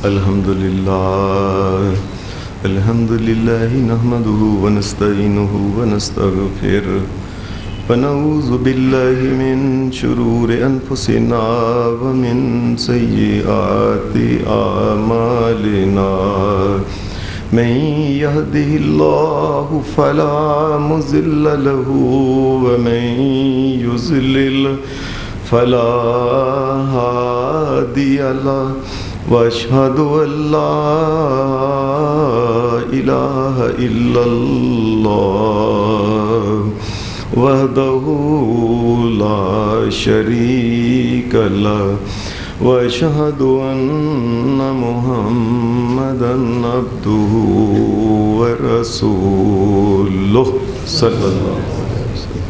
الحمد لله نحمده ونستعينه ونستغفره ونعوذ بالله من شرور أنفسنا ومن سيئات أعمالنا من يهده الله فلا مضل له ومن يضلل فلا هادي له وأشهد أن لا إله إلا الله وحده لا شريك له وأشهد أن محمدا عبده ورسوله صلى الله عليه وسلم.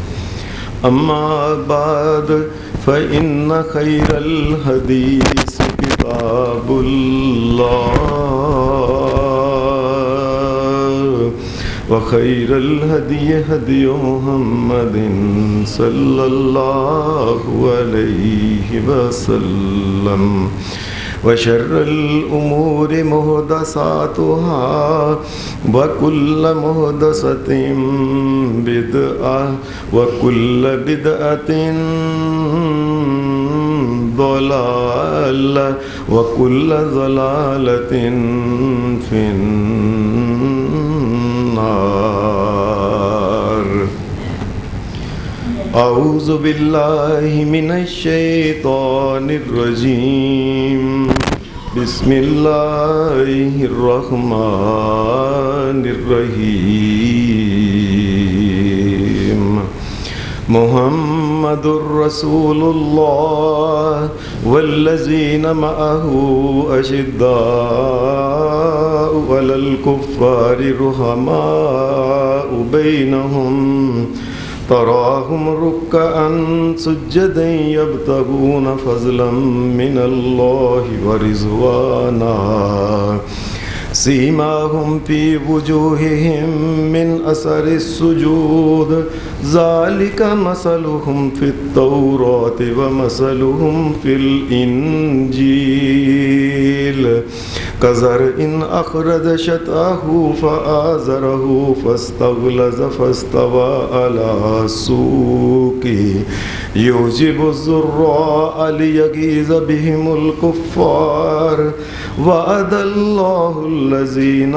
أما بعد فإن خير الحديث كتاب الله وخير الهدي هدي محمد صلى الله عليه وسلم وشر الأمور محدثاتها وكل محدثة بدعة وكل بدعة ضلالة وكل ضلالة في النار. أعوذ بالله من الشيطان الرجيم. بسم الله الرحمن الرحيم. محمد رسول الله والذين معه أشداء على الكفار رحماء بينهم تراهم ركعا سجدا يبتغون فضلا من الله ورضوانا سيماهم في وجوههم من أثر السجود ذلك مثلهم في التوراة ومثلهم في الإنجيل كزرع أخرج شطأه فآزره فاستغلظ فاستوى على سوقه يعجب الزراع ليغيظ بهم الكفار وعد الله الذين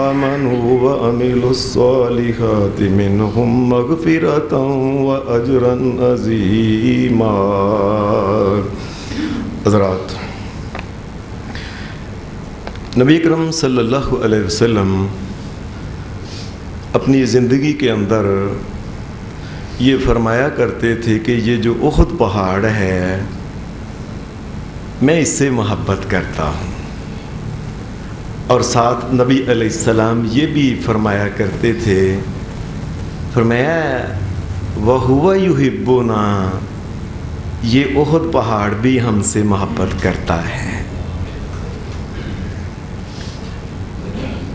آمنوا وعملوا الصالحات منهم مغفرة وأجرا عظيما. حضرات، نبی اکرم صلی اللہ علیہ وسلم اپنی زندگی کے اندر یہ فرمایا کرتے تھے کہ یہ جو احد پہاڑ ہے میں اس سے محبت کرتا ہوں، اور ساتھ نبی علیہ السلام یہ بھی فرمایا کرتے تھے، فرمایا وَهُوَ يُحِبُّنَا، یہ احد پہاڑ بھی ہم سے محبت کرتا ہے.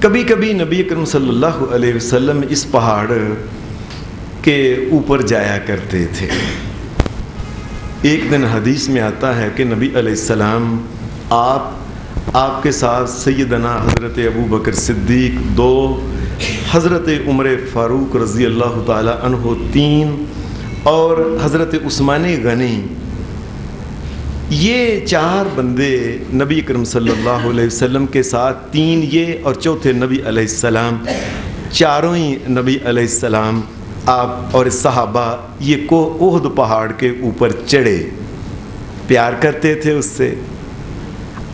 کبھی کبھی نبی اکرم صلی اللہ علیہ وسلم اس پہاڑ کے اوپر جایا کرتے تھے. ایک دن حدیث میں آتا ہے کہ نبی علیہ السلام آپ کے ساتھ سیدنا حضرت ابوبکر صدیق 2، حضرت عمر فاروق رضی اللہ تعالی عنہ 3 اور حضرت عثمان غنی، یہ 4 بندے نبی اکرم صلی اللہ علیہ وسلم کے ساتھ، 3 یہ اور چوتھے نبی علیہ السلام، چاروں ہی نبی علیہ السلام آپ اور صحابہ یہ کو احد پہاڑ کے اوپر چڑھے، پیار کرتے تھے اس سے.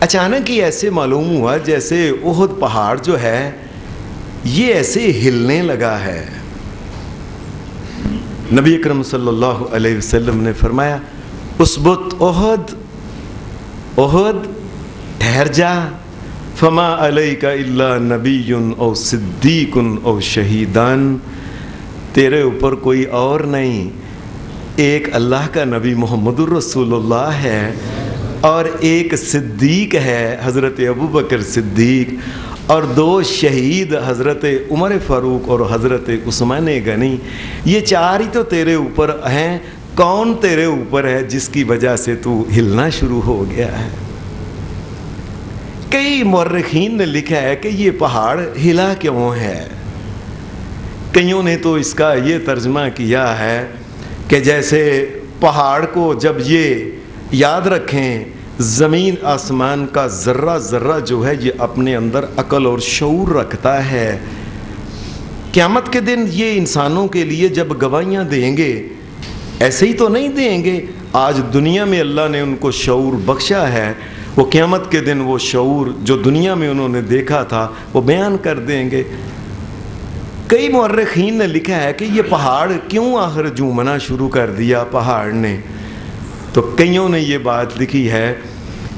اچانک ہی ایسے معلوم ہوا جیسے احد پہاڑ جو ہے یہ ایسے ہلنے لگا ہے. نبی اکرم صلی اللہ علیہ وسلم نے فرمایا اثبت احد، احد ٹھہر جا، فما علیک الا نبی او صدیق او شہیدان، تیرے اوپر کوئی اور نہیں، ایک اللہ کا نبی محمد الرسول اللہ ہے اور ایک صدیق ہے حضرت ابوبکر صدیق، اور 2 شہید حضرت عمر فاروق اور حضرت عثمان غنی. یہ 4 ہی تو تیرے اوپر ہیں، کون تیرے اوپر ہے جس کی وجہ سے تو ہلنا شروع ہو گیا ہے؟ کئی مورخین نے لکھا ہے کہ یہ پہاڑ ہلا کیوں ہے؟ کئیوں نے تو اس کا یہ ترجمہ کیا ہے کہ جیسے پہاڑ کو جب یہ یاد رکھیں زمین آسمان کا ذرہ ذرہ جو ہے یہ اپنے اندر عقل اور شعور رکھتا ہے، قیامت کے دن یہ انسانوں کے لیے جب گواہیاں دیں گے ایسے ہی تو نہیں دیں گے۔ آج دنیا میں اللہ نے ان کو شعور بخشا ہے، وہ قیامت کے دن وہ شعور جو دنیا میں انہوں نے دیکھا تھا وہ بیان کر دیں گے۔ کئی مورخین نے لکھا ہے کہ یہ پہاڑ کیوں آخر جھومنا شروع کر دیا پہاڑ نے؟ تو کئیوں نے یہ بات لکھی ہے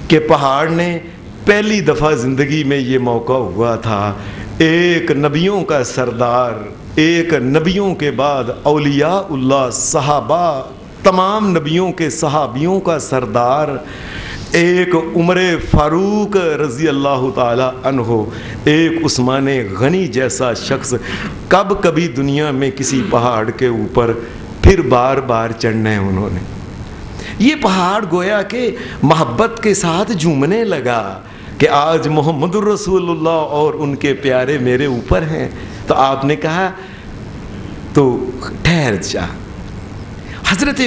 کہ پہاڑ نے پہلی دفعہ زندگی میں یہ موقع ہوا تھا، ایک نبیوں کا سردار، ایک نبیوں کے بعد اولیاء اللہ صحابہ، تمام نبیوں کے صحابیوں کا سردار، ایک عمر فاروق رضی اللہ تعالی عنہ، ایک عثمان غنی جیسا شخص کب کبھی دنیا میں کسی پہاڑ کے اوپر پھر بار بار چڑھنا ہے انہوں نے۔ یہ پہاڑ گویا کہ محبت کے ساتھ جھومنے لگا کہ آج محمد الرسول اللہ اور ان کے پیارے میرے اوپر ہیں۔ تو آپ نے کہا تو ٹھہر جا۔ حضرت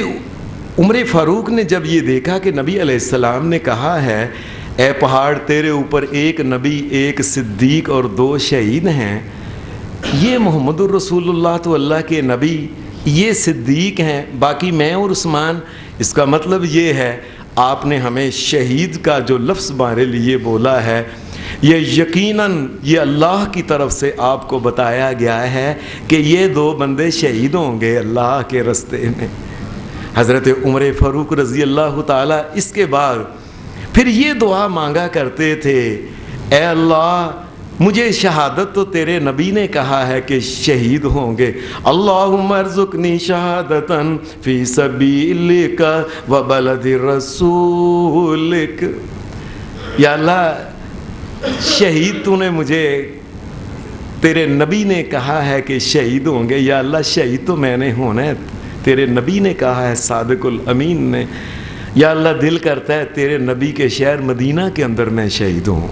عمر فاروق نے جب یہ دیکھا کہ نبی علیہ السلام نے کہا ہے اے پہاڑ تیرے اوپر ایک نبی، ایک صدیق اور 2 شہید ہیں، یہ محمد الرسول اللہ تو اللہ کے نبی، یہ صدیق ہیں، باقی میں اور عثمان، اس کا مطلب یہ ہے آپ نے ہمیں شہید کا جو لفظ ہمارے لیے بولا ہے یہ یقیناً یہ اللہ کی طرف سے آپ کو بتایا گیا ہے کہ یہ 2 بندے شہید ہوں گے اللہ کے راستے میں۔ حضرت عمر فاروق رضی اللہ تعالیٰ اس کے بعد پھر یہ دعا مانگا کرتے تھے، اے اللہ مجھے شہادت تو تیرے نبی نے کہا ہے کہ شہید ہوں گے، اللہم ارزقنی شہادتاً فی سبیلک و بلد رسولک، یا اللہ شہید تو نے مجھے تیرے نبی نے کہا ہے کہ شہید ہوں گے، یا اللہ شہید تو میں نے ہونا ہے، تیرے نبی نے کہا ہے صادق الامین نے، یا اللہ دل کرتا ہے تیرے نبی کے شہر مدینہ کے اندر میں شہید ہوں۔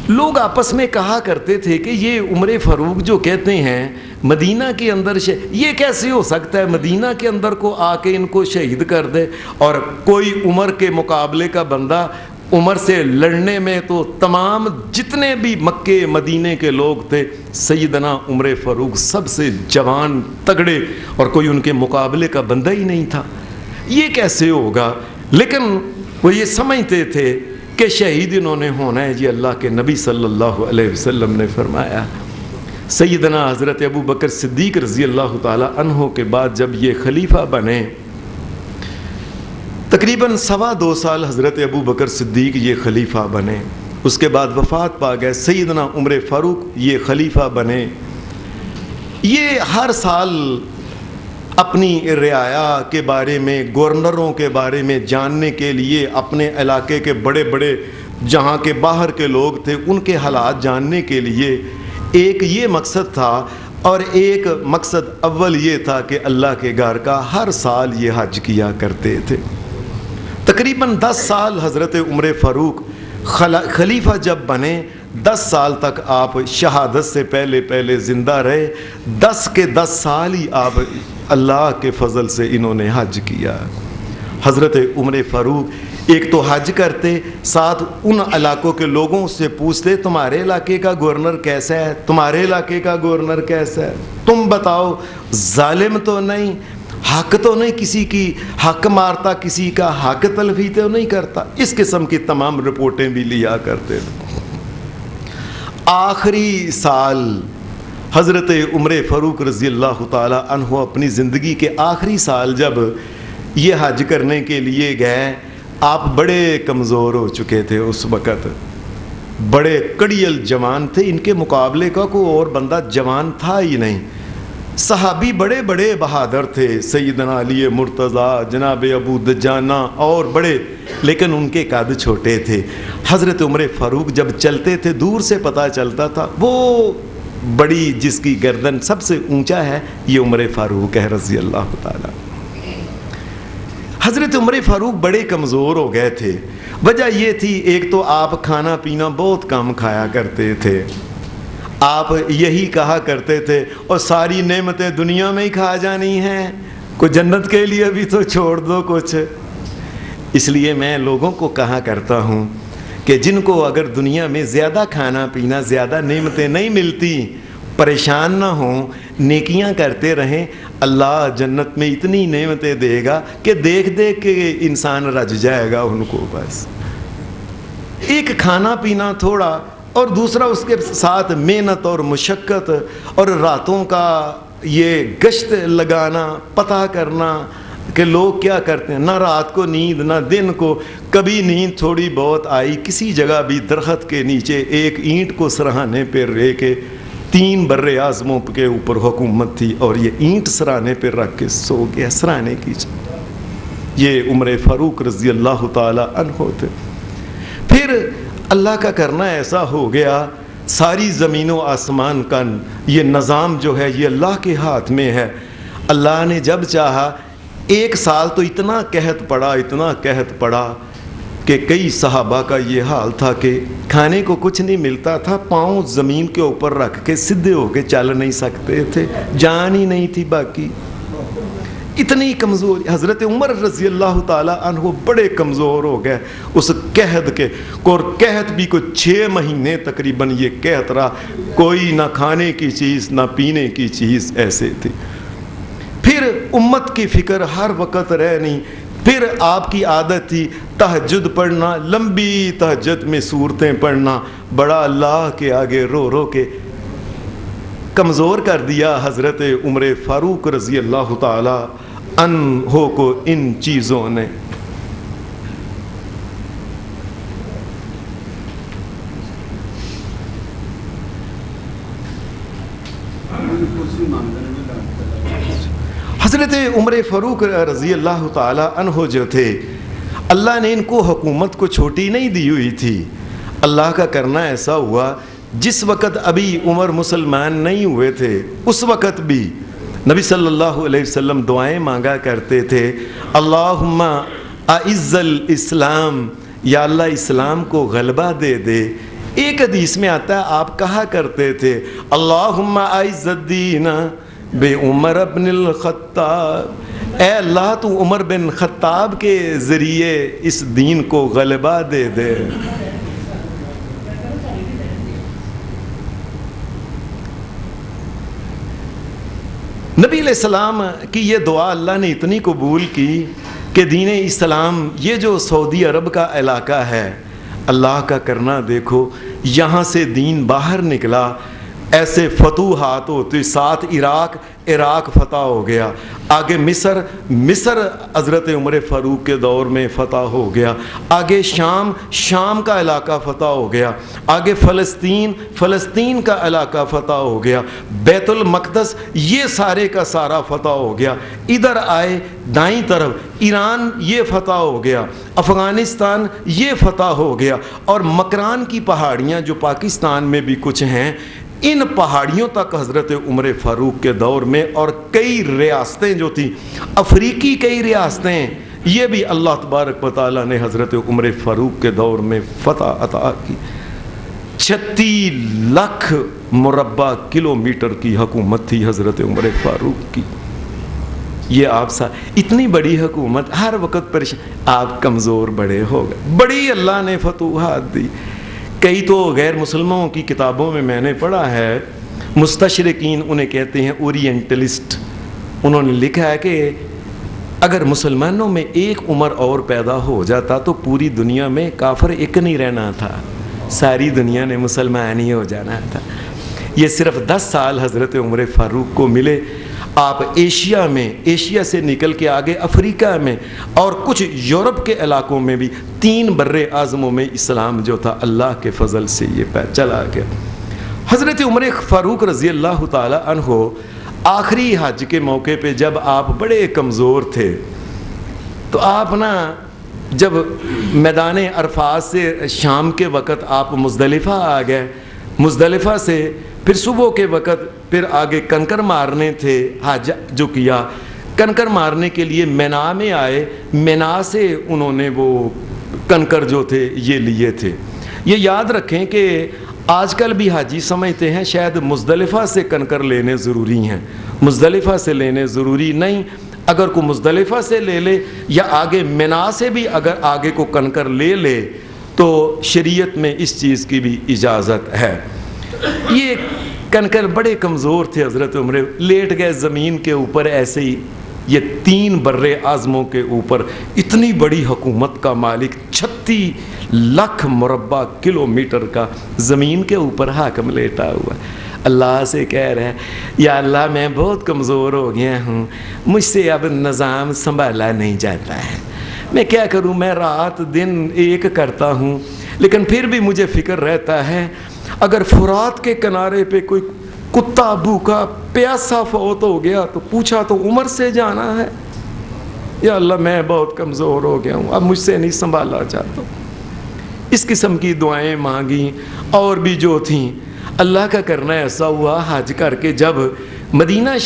لوگ آپس میں کہا کرتے تھے کہ یہ عمر فاروق جو کہتے ہیں مدینہ کے اندر یہ کیسے ہو سکتا ہے مدینہ کے اندر کو آ کے ان کو شہید کر دے، اور کوئی عمر کے مقابلے کا بندہ عمر سے لڑنے میں تو تمام جتنے بھی مکے مدینے کے لوگ تھے سیدنا عمر فاروق سب سے جوان تگڑے اور کوئی ان کے مقابلے کا بندہ ہی نہیں تھا، یہ کیسے ہوگا؟ لیکن وہ یہ سمجھتے تھے کہ شہید انہوں نے ہونا ہے۔ جی اللہ کے نبی صلی اللہ علیہ وسلم نے فرمایا، سیدنا حضرت ابو بکر صدیق رضی اللہ تعالی عنہ کے بعد جب یہ خلیفہ بنے، تقریباً 2.25 سال حضرت ابو بکر صدیق یہ خلیفہ بنے، اس کے بعد وفات پا گئے، سیدنا عمر فاروق یہ خلیفہ بنے۔ یہ ہر سال اپنی رعایا کے بارے میں، گورنروں کے بارے میں جاننے کے لیے، اپنے علاقے کے بڑے بڑے جہاں کے باہر کے لوگ تھے ان کے حالات جاننے کے لیے ایک یہ مقصد تھا، اور ایک مقصد اول یہ تھا کہ اللہ کے گھر کا ہر سال یہ حج کیا کرتے تھے۔ تقریباً 10 سال حضرت عمر فاروق خلیفہ جب بنے، 10 سال تک آپ شہادت سے پہلے زندہ رہے، 10 کے 10 سال ہی آپ اللہ کے فضل سے انہوں نے حج کیا۔ حضرت عمر فاروق ایک تو حج کرتے، ساتھ ان علاقوں کے لوگوں سے پوچھتے تمہارے علاقے کا گورنر کیسا ہے، تمہارے علاقے کا گورنر کیسا ہے، تم بتاؤ ظالم تو نہیں، حق تو نہیں کسی کی حق مارتا، کسی کا حق تلفی تو نہیں کرتا، اس قسم کی تمام رپورٹیں بھی لیا کرتے تھے۔ آخری سال حضرت عمر فاروق رضی اللہ تعالی عنہ اپنی زندگی کے آخری سال جب یہ حج کرنے کے لیے گئے، آپ بڑے کمزور ہو چکے تھے، اس وقت بڑے کڑیل جوان تھے، ان کے مقابلے کا کوئی اور بندہ جوان تھا ہی نہیں، صحابی بڑے بڑے بہادر تھے، سیدنا علی مرتضیٰ، جناب ابو دجانہ اور بڑے، لیکن ان کے قد چھوٹے تھے۔ حضرت عمر فاروق جب چلتے تھے دور سے پتہ چلتا تھا، وہ بڑی جس کی گردن سب سے اونچا ہے یہ عمر فاروق ہے رضی اللہ تعالیٰ۔ حضرت عمر فاروق بڑے کمزور ہو گئے تھے۔ وجہ یہ تھی، ایک تو آپ کھانا پینا بہت کم کھایا کرتے تھے، آپ یہی کہا کرتے تھے اور ساری نعمتیں دنیا میں ہی کھا جانی ہیں، کوئی جنت کے لیے بھی تو چھوڑ دو کچھ۔ اس لیے میں لوگوں کو کہا کرتا ہوں کہ جن کو اگر دنیا میں زیادہ کھانا پینا، زیادہ نعمتیں نہیں ملتی، پریشان نہ ہوں، نیکیاں کرتے رہیں، اللہ جنت میں اتنی نعمتیں دے گا کہ دیکھ دیکھ کے انسان رج جائے گا ان کو۔ بس ایک کھانا پینا تھوڑا، اور دوسرا اس کے ساتھ محنت اور مشقت اور راتوں کا یہ گشت لگانا، پتہ کرنا کہ لوگ کیا کرتے ہیں، نہ رات کو نیند نہ دن کو، کبھی نیند تھوڑی بہت آئی، کسی جگہ بھی درخت کے نیچے ایک اینٹ کو سراہنے پہ رہ کے، 3 بر اعظموں کے اوپر حکومت تھی اور یہ اینٹ سراہنے پہ رکھ کے سو گیا، سراہنے کی۔ یہ عمر فاروق رضی اللہ تعالی عنہ تھے۔ پھر اللہ کا کرنا ایسا ہو گیا، ساری زمین و آسمان کا یہ نظام جو ہے یہ اللہ کے ہاتھ میں ہے۔ اللہ نے جب چاہا، 1 سال تو اتنا قحط پڑا، اتنا قحط پڑا کہ کئی صحابہ کا یہ حال تھا کہ کھانے کو کچھ نہیں ملتا تھا، پاؤں زمین کے اوپر رکھ کے سدھے ہو کے چل نہیں سکتے تھے، جان ہی نہیں تھی باقی، اتنی کمزور۔ حضرت عمر رضی اللہ تعالی عنہ بڑے کمزور ہو گئے اس قحط کے، اور قحط بھی کوئی 6 مہینے تقریباً یہ قحط رہا، کوئی نہ کھانے کی چیز نہ پینے کی چیز ایسے تھی۔ پھر امت کی فکر ہر وقت رہنی۔ پھر آپ کی عادت تھی تہجد پڑھنا، لمبی تہجد میں سورتیں پڑھنا، بڑا اللہ کے آگے رو رو کے کمزور کر دیا حضرت عمر فاروق رضی اللہ تعالی عنہ کو ان چیزوں نے۔ حضرت عمر فاروق رضی اللہ تعالی عنہ جو تھے، اللہ نے ان کو حکومت کو چھوٹی نہیں دی ہوئی تھی۔ اللہ کا کرنا ایسا ہوا، جس وقت ابھی عمر مسلمان نہیں ہوئے تھے اس وقت بھی نبی صلی اللہ علیہ وسلم دعائیں مانگا کرتے تھے، اللہم اعز الاسلام، یا اللہ اسلام کو غلبہ دے دے۔ ایک حدیث میں آتا ہے آپ کہا کرتے تھے، اللہم اعز الدین بے عمر بن الخطاب، اے اللہ تو عمر بن خطاب کے ذریعے اس دین کو غلبہ دے دے۔ نبی علیہ السلام کی یہ دعا اللہ نے اتنی قبول کی کہ دین اسلام، یہ جو سعودی عرب کا علاقہ ہے، اللہ کا کرنا دیکھو، یہاں سے دین باہر نکلا، ایسے فتوحات ہوتے، ساتھ عراق فتح ہو گیا، آگے مصر حضرت عمر فاروق کے دور میں فتح ہو گیا، آگے شام کا علاقہ فتح ہو گیا، آگے فلسطین کا علاقہ فتح ہو گیا، بیت المقدس یہ سارے کا سارا فتح ہو گیا، ادھر آئے دائیں طرف ایران یہ فتح ہو گیا، افغانستان یہ فتح ہو گیا، اور مکران کی پہاڑیاں جو پاکستان میں بھی کچھ ہیں، ان پہاڑیوں تک حضرت عمر فاروق کے دور میں، اور کئی ریاستیں جو تھیں افریقی، کئی ریاستیں، یہ بھی اللہ تبارک و تعالیٰ نے حضرت عمر فاروق کے دور میں فتح عطا کی۔ 36 لاکھ مربع کلومیٹر کی حکومت تھی حضرت عمر فاروق کی۔ یہ آپ اتنی بڑی حکومت، ہر وقت پریشان، آپ کمزور بڑے ہو گئے، بڑی اللہ نے فتوحات دی۔ کئی تو غیر مسلمانوں کی کتابوں میں نے پڑھا ہے، مستشرقین انہیں کہتے ہیں اورینٹلسٹ، انہوں نے لکھا ہے کہ اگر مسلمانوں میں ایک عمر اور پیدا ہو جاتا تو پوری دنیا میں کافر ایک نہیں رہنا تھا، ساری دنیا نے مسلمان ہی ہو جانا تھا۔ یہ صرف 10 سال حضرت عمر فاروق کو ملے، آپ ایشیا سے نکل کے آگے افریقہ میں اور کچھ یورپ کے علاقوں میں بھی 3 بر اعظموں میں اسلام جو تھا اللہ کے فضل سے یہ چلا گیا۔ حضرت عمر فاروق رضی اللہ تعالی عنہ آخری حج کے موقع پہ جب آپ بڑے کمزور تھے تو آپ جب میدان عرفات سے شام کے وقت آپ مزدلفہ آ گئے، مزدلفہ سے پھر صبح کے وقت پھر آگے کنکر مارنے تھے، حج جو کیا، کنکر مارنے کے لیے مینا میں آئے، مینا سے انہوں نے وہ کنکر جو تھے یہ لیے تھے۔ یہ یاد رکھیں کہ آج کل بھی حاجی سمجھتے ہیں شاید مزدلفہ سے کنکر لینے ضروری ہیں، مزدلفہ سے لینے ضروری نہیں۔ اگر کوئی مزدلفہ سے لے لے یا آگے مینا سے بھی اگر آگے کو کنکر لے لے تو شریعت میں اس چیز کی بھی اجازت ہے۔ یہ کنکر بڑے کمزور تھے، حضرت عمر لیٹ گئے زمین کے اوپر ایسے ہی۔ یہ 3 بر اعظموں کے اوپر اتنی بڑی حکومت کا مالک 36 لاکھ مربع کلومیٹر کا زمین کے اوپر حاکم لیٹا ہوا، اللہ سے کہہ رہا ہے یا اللہ میں بہت کمزور ہو گیا ہوں، مجھ سے اب نظام سنبھالا نہیں جاتا ہے، میں کیا کروں، میں رات دن ایک کرتا ہوں، لیکن پھر بھی مجھے فکر رہتا ہے اگر فرات کے کنارے پہ کوئی کتا بھوکا پیاسا فوت ہو گیا تو پوچھا تو عمر سے جانا ہے، یا اللہ میں بہت کمزور ہو گیا ہوں، اب مجھ سے نہیں سنبھالا جاتا۔ اس قسم کی دعائیں مانگیں اور بھی جو تھیں۔ اللہ کا کرنا ایسا ہوا حج کر کے جب مدینہ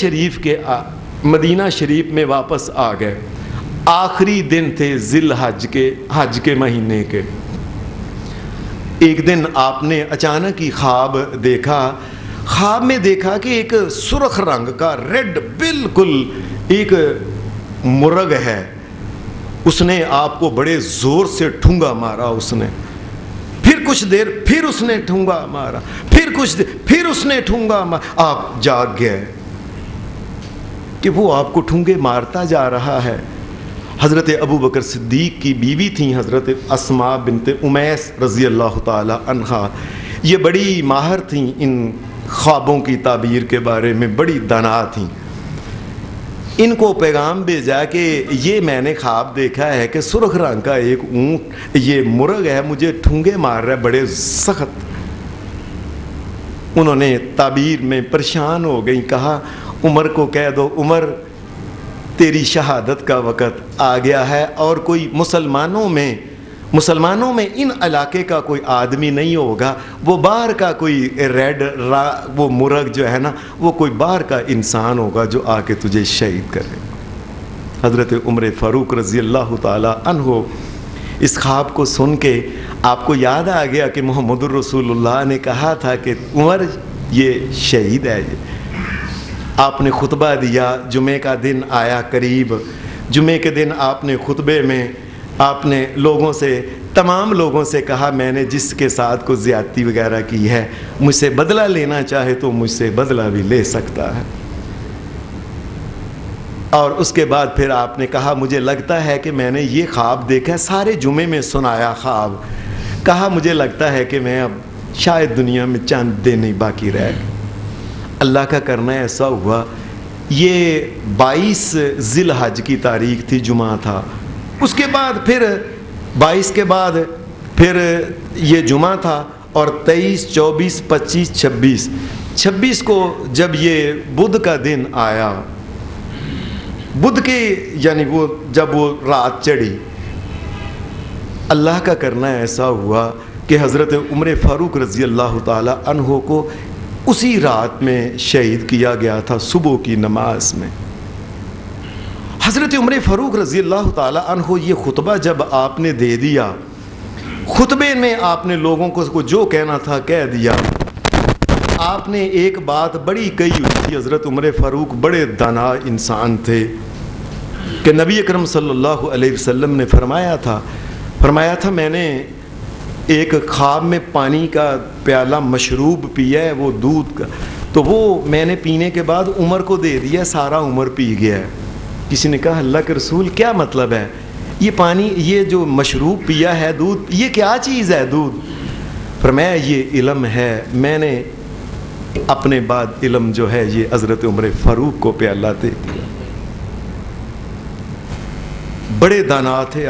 شریف میں واپس آ گئے، آخری دن تھے ذی الحج کے، حج کے مہینے کے۔ ایک دن آپ نے اچانک ہی خواب دیکھا، خواب میں دیکھا کہ ایک سرخ رنگ کا ریڈ بالکل ایک مرغ ہے، اس نے آپ کو بڑے زور سے ٹھونگا مارا، اس نے پھر کچھ دیر پھر اس نے ٹھونگا مارا، پھر کچھ دیر پھر اس نے ٹھونگا مارا، آپ جاگ گئے کہ وہ آپ کو ٹھونگے مارتا جا رہا ہے۔ حضرت ابو بکر صدیق کی بیوی تھیں حضرت اسماء بنت امیس رضی اللہ تعالی عنہا، یہ بڑی ماہر تھیں ان خوابوں کی تعبیر کے بارے میں، بڑی دانا تھیں۔ ان کو پیغام بھیجا کہ یہ میں نے خواب دیکھا ہے کہ سرخ رنگ کا ایک اونٹ یہ مرغ ہے، مجھے ٹھونگے مار رہا ہے بڑے سخت۔ انہوں نے تعبیر میں پریشان ہو گئی، کہا عمر کو کہہ دو، عمر تیری شہادت کا وقت آ گیا ہے، اور کوئی مسلمانوں میں ان علاقے کا کوئی آدمی نہیں ہوگا، وہ باہر کا کوئی وہ مرغ جو ہے نا وہ کوئی باہر کا انسان ہوگا جو آ کے تجھے شہید کرے۔ حضرت عمر فاروق رضی اللہ تعالی عنہ اس خواب کو سن کے آپ کو یاد آ گیا کہ محمد الرسول اللہ نے کہا تھا کہ عمر یہ شہید ہے۔ آپ نے خطبہ دیا، جمعے کا دن آیا قریب، جمعے کے دن آپ نے خطبے میں آپ نے تمام لوگوں سے کہا میں نے جس کے ساتھ کو زیادتی وغیرہ کی ہے مجھ سے بدلہ لینا چاہے تو مجھ سے بدلہ بھی لے سکتا ہے۔ اور اس کے بعد پھر آپ نے کہا مجھے لگتا ہے کہ میں نے یہ خواب دیکھا، سارے جمعے میں سنایا خواب، کہا مجھے لگتا ہے کہ میں اب شاید دنیا میں چند دن ہی باقی رہ گئے۔ اللہ کا کرنا ایسا ہوا، یہ 22 ذی الحج کی تاریخ تھی، جمعہ تھا، اس کے بعد پھر 22 کے بعد پھر یہ جمعہ تھا، اور 23 24 25 26 کو جب یہ بدھ کا دن آیا، بدھ کے یعنی وہ جب وہ رات چڑھی، اللہ کا کرنا ایسا ہوا کہ حضرت عمر فاروق رضی اللہ تعالی عنہ کو اسی رات میں شہید کیا گیا تھا صبح کی نماز میں۔ حضرت عمر فاروق رضی اللہ تعالی عنہ یہ خطبہ جب آپ نے دے دیا، خطبے میں آپ نے لوگوں کو جو کہنا تھا کہہ دیا۔ آپ نے ایک بات بڑی کہی ہوئی تھی، حضرت عمر فاروق بڑے دانا انسان تھے، کہ نبی اکرم صلی اللہ علیہ وسلم نے فرمایا تھا میں نے ایک خواب میں پانی کا پیالہ مشروب پیا ہے، وہ دودھ کا، تو وہ میں نے پینے کے بعد عمر کو دے دیا، سارا عمر پی گیا ہے۔ کسی نے کہا اللہ کے رسول کیا مطلب ہے، یہ پانی، یہ جو مشروب پیا ہے دودھ، یہ کیا چیز ہے دودھ؟ فرمایا یہ علم ہے، میں نے اپنے بعد علم جو ہے یہ حضرت عمر فاروق کو پیالہ دے دیا۔ بڑے دانا تھے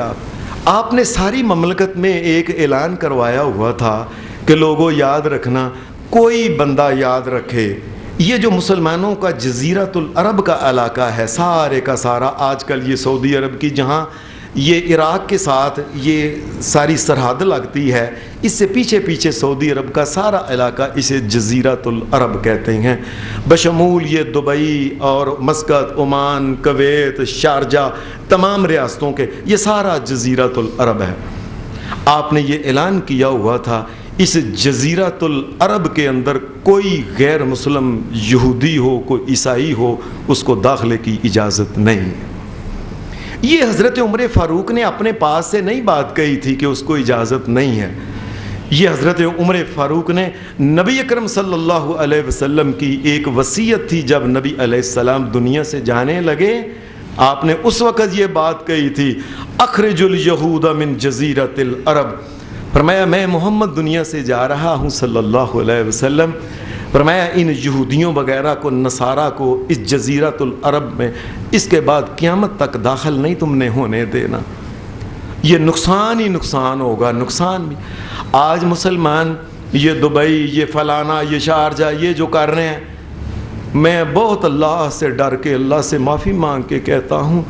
آپ نے ساری مملکت میں ایک اعلان کروایا ہوا تھا کہ لوگوں یاد رکھنا، کوئی بندہ یاد رکھے، یہ جو مسلمانوں کا جزیرۃ العرب کا علاقہ ہے سارے کا سارا، آج کل یہ سعودی عرب کی جہاں یہ عراق کے ساتھ یہ ساری سرحد لگتی ہے، اس سے پیچھے پیچھے سعودی عرب کا سارا علاقہ اسے جزیرۃ العرب کہتے ہیں، بشمول یہ دبئی اور مسقط، عمان، کویت، شارجہ، تمام ریاستوں کے یہ سارا جزیرۃ العرب ہے۔ آپ نے یہ اعلان کیا ہوا تھا اس جزیرۃ العرب کے اندر کوئی غیر مسلم یہودی ہو، کوئی عیسائی ہو، اس کو داخلے کی اجازت نہیں۔ یہ حضرت عمر فاروق نے اپنے پاس سے نہیں بات کہی تھی کہ اس کو اجازت نہیں ہے، یہ حضرت عمر فاروق نے نبی اکرم صلی اللہ علیہ وسلم کی ایک وصیت تھی۔ جب نبی علیہ السلام دنیا سے جانے لگے، آپ نے اس وقت یہ بات کہی تھی، اخرج الیہود من جزیرۃ العرب، فرمایا میں محمد دنیا سے جا رہا ہوں صلی اللہ علیہ وسلم، فرمایا ان یہودیوں وغیرہ کو، نصارہ کو اس جزیرۃ العرب میں اس کے بعد قیامت تک داخل نہیں تم نے ہونے دینا، یہ نقصان ہی نقصان ہوگا، نقصان بھی۔ آج مسلمان یہ دبئی، یہ فلانا، یہ شارجہ، یہ جو کر رہے ہیں، میں بہت اللہ سے ڈر کے، اللہ سے معافی مانگ کے کہتا ہوں،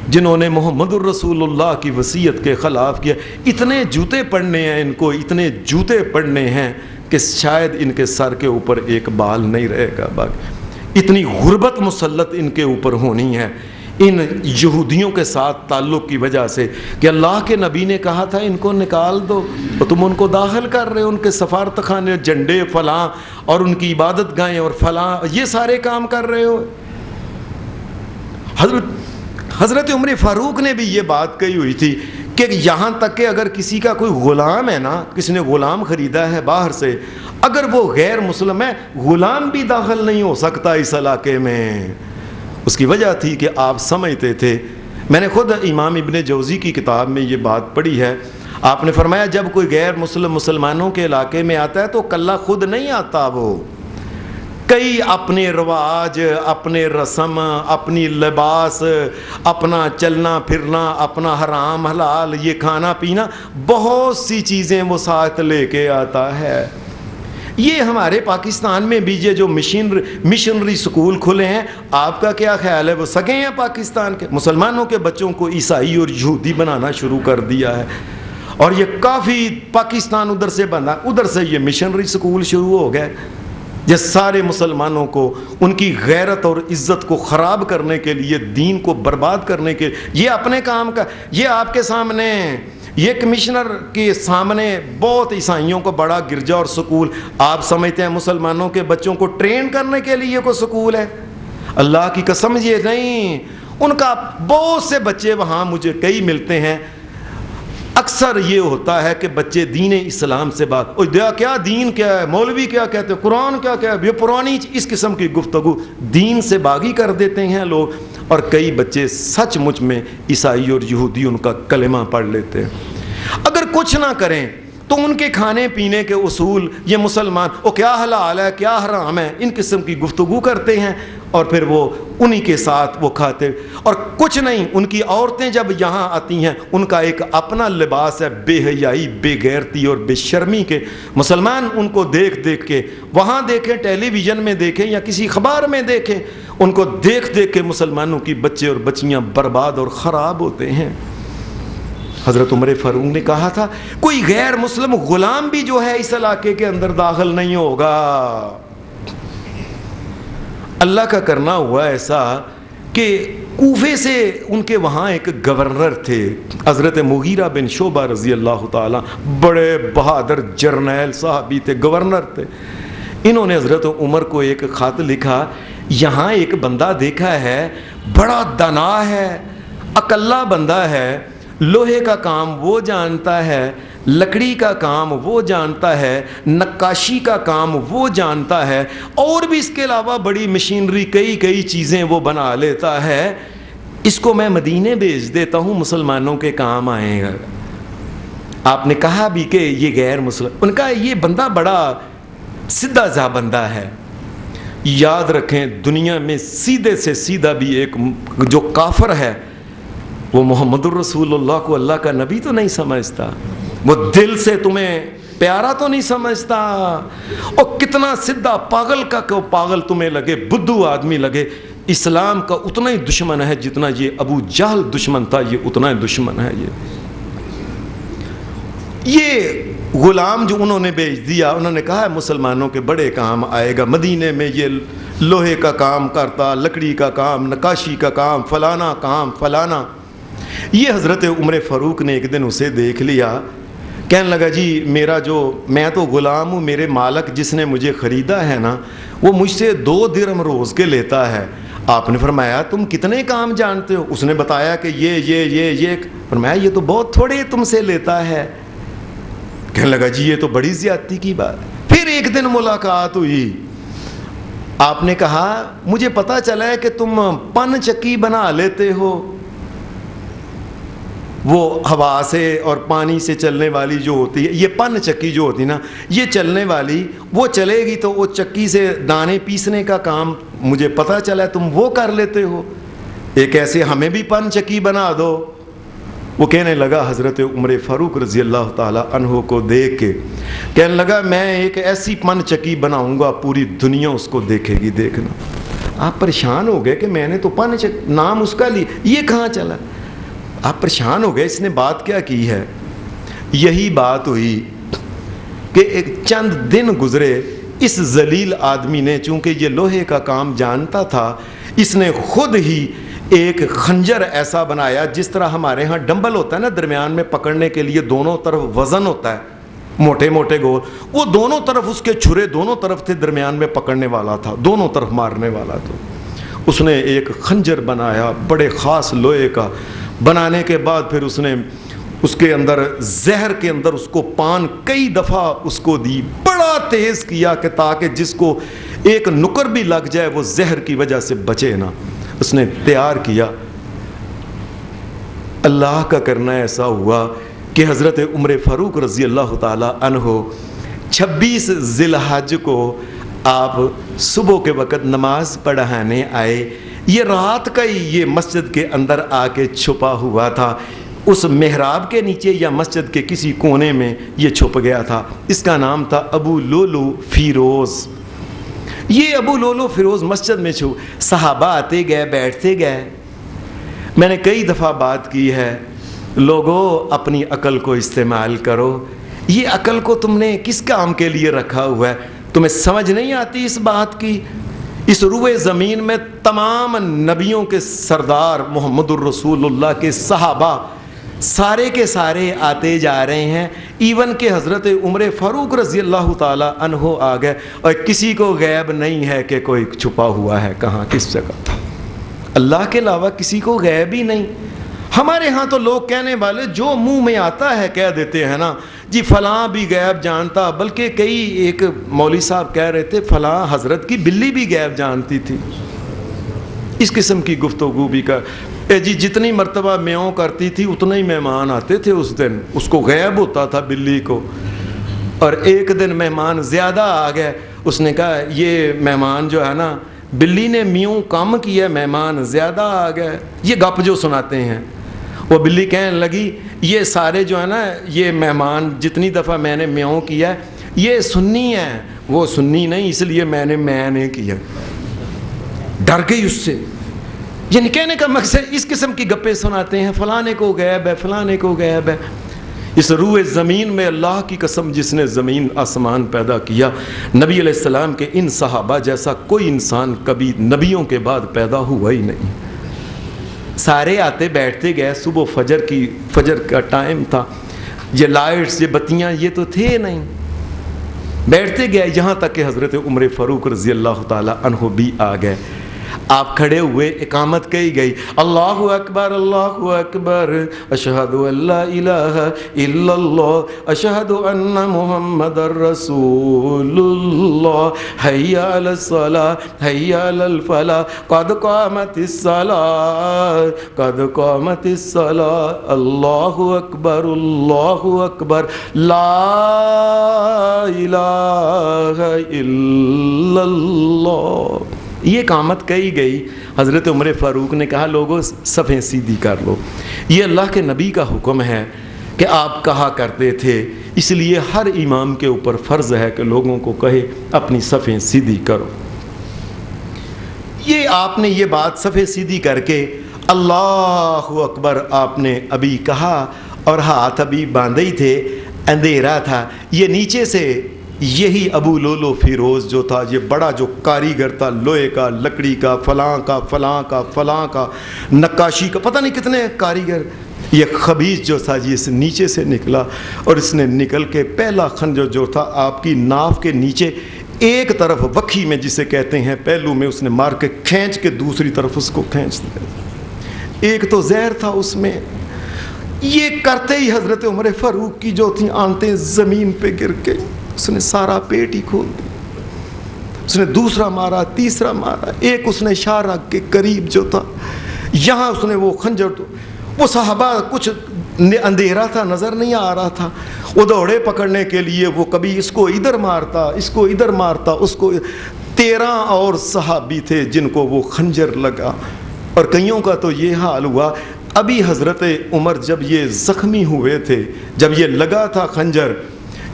جنہوں نے محمد الرسول اللہ کی وصیت کے خلاف کیا، اتنے جوتے پڑنے ہیں ان کو، اتنے جوتے پڑنے ہیں کہ شاید ان کے سر کے اوپر ایک بال نہیں رہے گا باقی، اتنی غربت مسلط ان کے اوپر ہونی ہے ان یہودیوں کے ساتھ تعلق کی وجہ سے کہ اللہ کے نبی نے کہا تھا ان کو نکال دو، تو تم ان کو داخل کر رہے ہو، ان کے سفارت خانے، جھنڈے فلاں اور ان کی عبادت گاہیں اور فلاں، یہ سارے کام کر رہے ہو۔ حضرت عمر فاروق نے بھی یہ بات کہی ہوئی تھی کہ یہاں تک کہ اگر کسی کا کوئی غلام ہے نا، کسی نے غلام خریدا ہے باہر سے، اگر وہ غیر مسلم ہے، غلام بھی داخل نہیں ہو سکتا اس علاقے میں۔ اس کی وجہ تھی کہ آپ سمجھتے تھے، میں نے خود امام ابن جوزی کی کتاب میں یہ بات پڑھی ہے، آپ نے فرمایا جب کوئی غیر مسلم مسلمانوں کے علاقے میں آتا ہے تو کلہ خود نہیں آتا، وہ کئی اپنے رواج، اپنے رسم، اپنی لباس، اپنا چلنا پھرنا، اپنا حرام حلال، یہ کھانا پینا، بہت سی چیزیں وہ ساتھ لے کے آتا ہے۔ یہ ہمارے پاکستان میں بھی یہ جو مشنری سکول کھلے ہیں، آپ کا کیا خیال ہے؟ وہ سگے ہیں پاکستان کے مسلمانوں کے بچوں کو عیسائی اور یہودی بنانا شروع کر دیا ہے، اور یہ کافی پاکستان ادھر سے بنا، ادھر سے یہ مشنری سکول شروع ہو گئے، یہ سارے مسلمانوں کو، ان کی غیرت اور عزت کو خراب کرنے کے لیے، دین کو برباد کرنے کے، یہ اپنے کام کا، یہ آپ کے سامنے، یہ کمشنر کے سامنے بہت عیسائیوں کو بڑا گرجا اور سکول، آپ سمجھتے ہیں مسلمانوں کے بچوں کو ٹرین کرنے کے لیے کوئی سکول ہے؟ اللہ کی قسم یہ نہیں، ان کا بہت سے بچے وہاں مجھے کئی ملتے ہیں، اکثر یہ ہوتا ہے کہ بچے دین اسلام سے بات، اوہ دیا کیا دین کیا ہے، مولوی کیا کہتے ہیں، قرآن کیا کیا ہے، یہ پرانی اس قسم کی گفتگو، دین سے باغی کر دیتے ہیں لوگ، اور کئی بچے سچ مچ میں عیسائی اور یہودی ان کا کلمہ پڑھ لیتے ہیں۔ اگر کچھ نہ کریں تو ان کے کھانے پینے کے اصول، یہ مسلمان وہ کیا حلال ہے کیا حرام ہے، ان قسم کی گفتگو کرتے ہیں، اور پھر وہ انہی کے ساتھ وہ کھاتے، اور کچھ نہیں، ان کی عورتیں جب یہاں آتی ہیں ان کا ایک اپنا لباس ہے، بے حیائی، بے غیرتی اور بے شرمی کے، مسلمان ان کو دیکھ دیکھ کے، وہاں دیکھیں، ٹیلی ویژن میں دیکھیں یا کسی اخبار میں دیکھیں، ان کو دیکھ دیکھ کے مسلمانوں کی بچے اور بچیاں برباد اور خراب ہوتے ہیں۔ حضرت عمر فاروق نے کہا تھا کوئی غیر مسلم غلام بھی جو ہے اس علاقے کے اندر داخل نہیں ہوگا۔ اللہ کا کرنا ہوا ایسا کہ کوفے سے ان کے وہاں ایک گورنر تھے، حضرت مغیرہ بن شعبہ رضی اللہ تعالیٰ، بڑے بہادر جرنیل صحابی تھے، گورنر تھے۔ انہوں نے حضرت عمر کو ایک خط لکھا، یہاں ایک بندہ دیکھا ہے، بڑا دانا ہے، اکلا بندہ ہے، لوہے کا کام وہ جانتا ہے، لکڑی کا کام وہ جانتا ہے، نقاشی کا کام وہ جانتا ہے، اور بھی اس کے علاوہ بڑی مشینری کئی چیزیں وہ بنا لیتا ہے، اس کو میں مدینے بھیج دیتا ہوں، مسلمانوں کے کام آئے گا۔ آپ نے کہا بھی کہ یہ غیر مسلم، ان کا یہ بندہ بڑا سیدھا سا بندہ ہے۔ یاد رکھیں دنیا میں سیدھے سے سیدھا بھی ایک جو کافر ہے وہ محمد الرسول اللہ کو اللہ کا نبی تو نہیں سمجھتا، وہ دل سے تمہیں پیارا تو نہیں سمجھتا، اور کتنا سدھا پاگل کا کہ پاگل تمہیں لگے، بدھو آدمی لگے، اسلام کا اتنا ہی دشمن ہے جتنا یہ ابو جہل دشمن تھا، یہ اتنا ہی دشمن ہے۔ یہ غلام جو انہوں نے بھیج دیا، انہوں نے کہا مسلمانوں کے بڑے کام آئے گا، مدینے میں یہ لوہے کا کام کرتا، لکڑی کا کام، نقاشی کا کام، فلانا۔ یہ حضرت عمر فاروق نے ایک دن اسے دیکھ لیا، کہنے لگا جی میں تو غلام ہوں، میرے مالک جس نے مجھے خریدا ہے نا وہ مجھ سے 2 درہم روز کے لیتا ہے۔ آپ نے فرمایا تم کتنے کام جانتے ہو؟ اس نے بتایا کہ یہ۔ فرمایا یہ تو بہت تھوڑے تم سے لیتا ہے۔ کہنے لگا جی یہ تو بڑی زیادتی کی بات۔ پھر ایک دن ملاقات ہوئی، آپ نے کہا مجھے پتا چلا ہے کہ تم پن چکی بنا لیتے ہو، وہ ہوا سے اور پانی سے چلنے والی جو ہوتی ہے، یہ پن چکی جو ہوتی نا، یہ چلنے والی، وہ چلے گی تو وہ چکی سے دانے پیسنے کا کام مجھے پتا چلا ہے تم وہ کر لیتے ہو، ایک ایسے ہمیں بھی پن چکی بنا دو۔ وہ کہنے لگا حضرت عمر فاروق رضی اللہ تعالی عنہ کو دیکھ کے کہنے لگا میں ایک ایسی پن چکی بناؤں گا پوری دنیا اس کو دیکھے گی، دیکھنا۔ آپ پریشان ہو گئے کہ میں نے تو پن چکی نام اس کا لیا، یہ کہاں چلا؟ آپ پریشان ہو گئے اس نے بات کیا کی ہے؟ یہی بات ہوئی کہ ایک چند دن گزرے، اس ذلیل آدمی نے چونکہ یہ لوہے کا کام جانتا تھا، اس نے خود ہی ایک خنجر ایسا بنایا جس طرح ہمارے ہاں ڈمبل ہوتا ہے نا درمیان میں پکڑنے کے لیے، دونوں طرف وزن ہوتا ہے، موٹے موٹے گول، وہ دونوں طرف اس کے چھرے دونوں طرف تھے، درمیان میں پکڑنے والا تھا، دونوں طرف مارنے والا تھا۔ اس نے ایک خنجر بنایا بڑے خاص لوہے کا، بنانے کے بعد پھر اس نے اس کے اندر زہر کے اندر اس کو پان کئی دفعہ اس کو دی، بڑا تیز کیا کہ تاکہ جس کو ایک نکر بھی لگ جائے وہ زہر کی وجہ سے بچے نا، اس نے تیار کیا۔ اللہ کا کرنا ایسا ہوا کہ حضرت عمر فاروق رضی اللہ تعالی عنہ 26 ذی الحج کو آپ صبح کے وقت نماز پڑھانے آئے، یہ رات کا ہی یہ مسجد کے اندر آ کے چھپا ہوا تھا، اس محراب کے نیچے یا مسجد کے کسی کونے میں یہ چھپ گیا تھا۔ اس کا نام تھا ابو لولو فیروز۔ یہ ابو لولو فیروز مسجد میں صحابہ آتے گئے بیٹھتے گئے۔ میں نے کئی دفعہ بات کی ہے، لوگوں اپنی عقل کو استعمال کرو، یہ عقل کو تم نے کس کام کے لیے رکھا ہوا ہے؟ تمہیں سمجھ نہیں آتی اس بات کی؟ اس روئے زمین میں تمام نبیوں کے سردار محمد الرسول اللہ کے صحابہ سارے کے سارے آتے جا رہے ہیں، ایون کہ حضرت عمر فاروق رضی اللہ تعالی عنہ آ گئے، اور کسی کو غیب نہیں ہے کہ کوئی چھپا ہوا ہے کہاں کس جگہ، اللہ کے علاوہ کسی کو غیب ہی نہیں۔ ہمارے ہاں تو لوگ کہنے والے جو منہ میں آتا ہے کہہ دیتے ہیں نا، جی فلاں بھی غیب جانتا، بلکہ کئی ایک مولوی صاحب کہہ رہے تھے فلاں حضرت کی بلی بھی غیب جانتی تھی، اس قسم کی گفتگو بھی کر جی جتنی مرتبہ میوں کرتی تھی اتنے ہی مہمان آتے تھے اس دن، اس کو غیب ہوتا تھا بلی کو، اور ایک دن مہمان زیادہ آ گئے، اس نے کہا یہ مہمان جو ہے نا بلی نے میوں کم کیا، مہمان زیادہ آ گئے، یہ گپ جو سناتے ہیں۔ وہ بلی کہنے لگی یہ سارے جو ہے نا یہ مہمان جتنی دفعہ میں نے میوں کیا ہے یہ سنی ہے، وہ سنی نہیں اس لیے میں نے کیا، ڈر گئی اس سے۔ یعنی کہنے کا مقصد اس قسم کی گپیں سناتے ہیں، فلانے کو غیب ہے، فلانے کو غیب ہے۔ اس روئے زمین میں اللہ کی قسم جس نے زمین آسمان پیدا کیا، نبی علیہ السلام کے ان صحابہ جیسا کوئی انسان کبھی نبیوں کے بعد پیدا ہوا ہی نہیں۔ سارے آتے بیٹھتے گئے، صبح فجر کا ٹائم تھا، یہ لائٹس یہ بتیاں یہ تو تھے نہیں، بیٹھتے گئے یہاں تک کہ حضرت عمر فاروق رضی اللہ تعالی عنہ بھی آ گئے۔ آپ کھڑے ہوئے، اقامت کہی گئی، اللہ اکبر اشہد ان لا الہ الا اللہ اشہد ان محمد رسول اللہ حی علی الصلاۃ حی علی الفلاح قد قامت الصلاۃ قد قامت الصلاۃ اللہ اکبر لا الہ الا اللہ۔ یہ اقامت کہی گئی، حضرت عمر فاروق نے کہا لوگوں صفیں سیدھی کر لو، یہ اللہ کے نبی کا حکم ہے کہ آپ کہا کرتے تھے، اس لیے ہر امام کے اوپر فرض ہے کہ لوگوں کو کہے اپنی صفیں سیدھی کرو۔ یہ آپ نے یہ بات صفے سیدھی کر کے اللہ اکبر آپ نے ابھی کہا، اور ہاتھ ابھی باندھے ہی تھے، اندھیرا تھا. یہ نیچے سے یہی ابو لولو فیروز جو تھا، یہ بڑا جو کاریگر تھا، لوہے کا، لکڑی کا، فلاں کا فلاں کا فلاں کا، نقاشی کا، پتہ نہیں کتنے کاریگر، یہ خبیث جو تھا جی اس نیچے سے نکلا، اور اس نے نکل کے پہلا خنجر جو تھا آپ کی ناف کے نیچے ایک طرف وکھی میں جسے کہتے ہیں پہلو میں اس نے مار کے کھینچ کے دوسری طرف اس کو کھینچ دیا. ایک تو زہر تھا اس میں. یہ کرتے ہی حضرت عمر فاروق کی جو تھیں آنتیں زمین پہ گر کے اس نے سارا پیٹ ہی کھول دیا. اس نے دوسرا مارا، تیسرا مارا، ایک اس نے اشارہ کے قریب جو تھا یہاں اس نے وہ خنجر، تو وہ صحابہ کچھ اندھیرا تھا، نظر نہیں آ رہا تھا، وہ دوڑے پکڑنے کے لیے، وہ کبھی اس کو ادھر مارتا، اس کو ادھر مارتا، اس کو 13 اور صحابی تھے جن کو وہ خنجر لگا. اور کئیوں کا تو یہ حال ہوا. ابھی حضرت عمر جب یہ زخمی ہوئے تھے، جب یہ لگا تھا خنجر،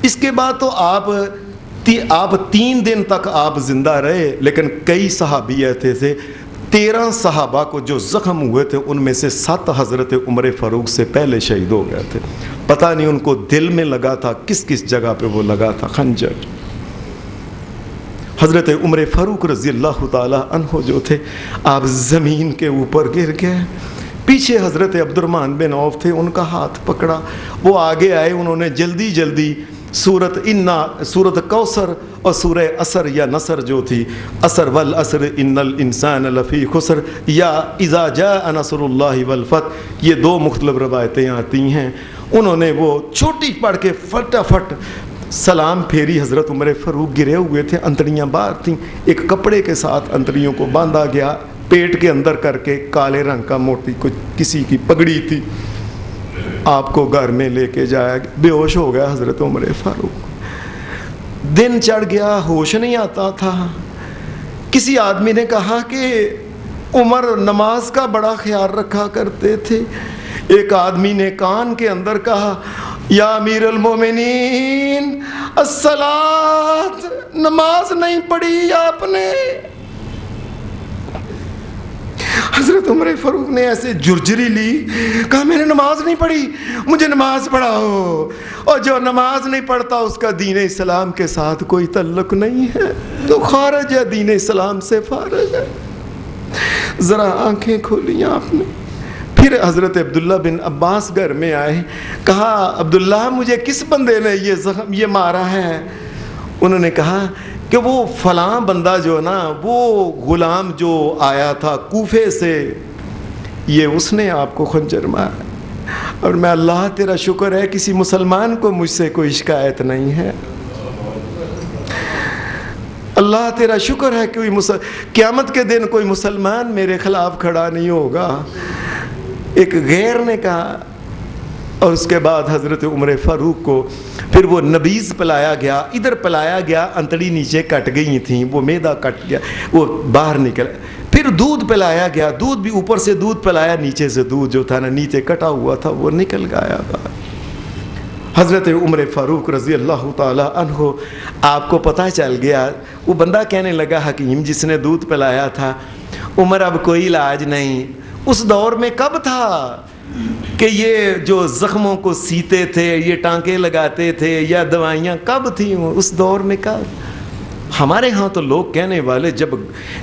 اس کے بعد تو آپ 3 دن تک آپ زندہ رہے، لیکن کئی صحابی ایسے تھے 13 صحابہ کو جو زخم ہوئے تھے ان میں سے 7 حضرت عمر فاروق سے پہلے شہید ہو گئے تھے. پتہ نہیں ان کو دل میں لگا تھا، کس کس جگہ پہ وہ لگا تھا خنجر. حضرت عمر فاروق رضی اللہ تعالی عنہ جو تھے آپ زمین کے اوپر گر گئے. پیچھے حضرت عبد الرحمن بن عوف تھے، ان کا ہاتھ پکڑا، وہ آگے آئے، انہوں نے جلدی جلدی سورت کوثر اور سورہ عصر یا نصر جو تھی، عصر والعصر ان الانسان لفی خسر یا اذا جاء نصر اللہ والفتح، یہ 2 مختلف روایتیں آتی ہیں. انہوں نے وہ چھوٹی پڑھ کے فٹافٹ سلام پھیری. حضرت عمر فاروق گرے ہوئے تھے، انتڑیاں باہر تھیں، ایک کپڑے کے ساتھ انتڑیوں کو باندھا گیا پیٹ کے اندر کر کے، کالے رنگ کا موٹی کسی کی پگڑی تھی. آپ کو گھر میں لے کے جایا، بے ہوش ہو گیا حضرت عمر فاروق. دن چڑھ گیا، ہوش نہیں آتا تھا. کسی آدمی نے کہا کہ عمر نماز کا بڑا خیال رکھا کرتے تھے. ایک آدمی نے کان کے اندر کہا یا امیر المومنین الصلاۃ، نماز نہیں پڑھی آپ نے. حضرت عمر فاروق نے ایسے جرجری لی، کہا میں نے نماز نہیں پڑھی، مجھے نماز پڑھاؤ. اور جو نماز نہیں پڑھتا اس کا دین اسلام کے ساتھ کوئی تعلق نہیں ہے، تو خارج ہے، دین اسلام سے فارغ ہے. ذرا آنکھیں کھولی آپ نے. پھر حضرت عبداللہ بن عباس گھر میں آئے، کہا عبداللہ مجھے کس بندے نے یہ مارا ہے؟ انہوں نے کہا کہ وہ فلاں بندہ جو نا، وہ غلام جو آیا تھا کوفے سے، یہ اس نے آپ کو خنجر مارا. اور میں اللہ تیرا شکر ہے کسی مسلمان کو مجھ سے کوئی شکایت نہیں ہے. اللہ تیرا شکر ہے کوئی قیامت کے دن کوئی مسلمان میرے خلاف کھڑا نہیں ہوگا. ایک غیر نے کہا. اور اس کے بعد حضرت عمر فاروق کو پھر وہ نبیذ پلایا گیا، ادھر پلایا گیا، انتڑی نیچے کٹ گئی تھیں، وہ میدا کٹ گیا، وہ باہر نکل. پھر دودھ پلایا گیا، دودھ بھی اوپر سے دودھ پلایا، نیچے سے دودھ جو تھا نا نیچے کٹا ہوا تھا وہ نکل گیا باہر. حضرت عمر فاروق رضی اللہ تعالی عنہ آپ کو پتہ چل گیا. وہ بندہ کہنے لگا حکیم جس نے دودھ پلایا تھا، عمر اب کوئی علاج نہیں. اس دور میں کب تھا کہ یہ جو زخموں کو سیتے تھے، یہ ٹانکے لگاتے تھے، یا دوائیاں کب تھیں اس دور میں؟ کب؟ ہمارے ہاں تو لوگ کہنے والے جب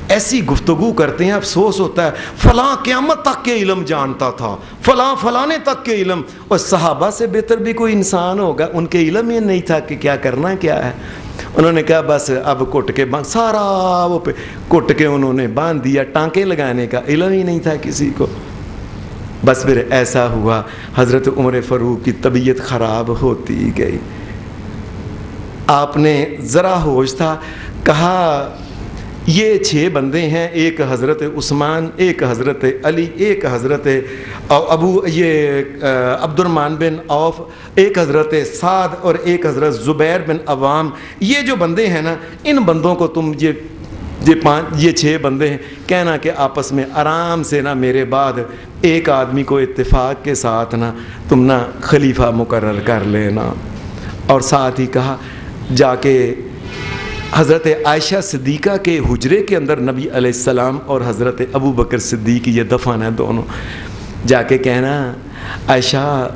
ایسی گفتگو کرتے ہیں افسوس ہوتا ہے، فلاں قیامت تک کے علم جانتا تھا، فلاں فلانے تک کے علم. اور صحابہ سے بہتر بھی کوئی انسان ہوگا، ان کے علم یہ نہیں تھا کہ کیا کرنا کیا ہے. انہوں نے کہا بس اب کٹ کے سارا وہ پہ کٹ کے انہوں نے باندھ دیا. ٹانکے لگانے کا علم ہی نہیں تھا کسی کو. بس پھر ایسا ہوا حضرت عمر فاروق کی طبیعت خراب ہوتی گئی. آپ نے ذرا ہوش تھا، کہا یہ 6 بندے ہیں، ایک حضرت عثمان، ایک حضرت علی، ایک حضرت عبد الرحمن بن عوف، ایک حضرت سعد اور ایک حضرت زبیر بن عوام. یہ جو بندے ہیں نا، ان بندوں کو تم یہ 6 بندے ہیں، کہنا کہ آپس میں آرام سے نا میرے بعد ایک آدمی کو اتفاق کے ساتھ نا تم نا خلیفہ مقرر کر لینا. اور ساتھ ہی کہا جا کے حضرت عائشہ صدیقہ کے حجرے کے اندر نبی علیہ السلام اور حضرت ابو بکر صدیق یہ دفن ہے دونوں، جا کے کہنا عائشہ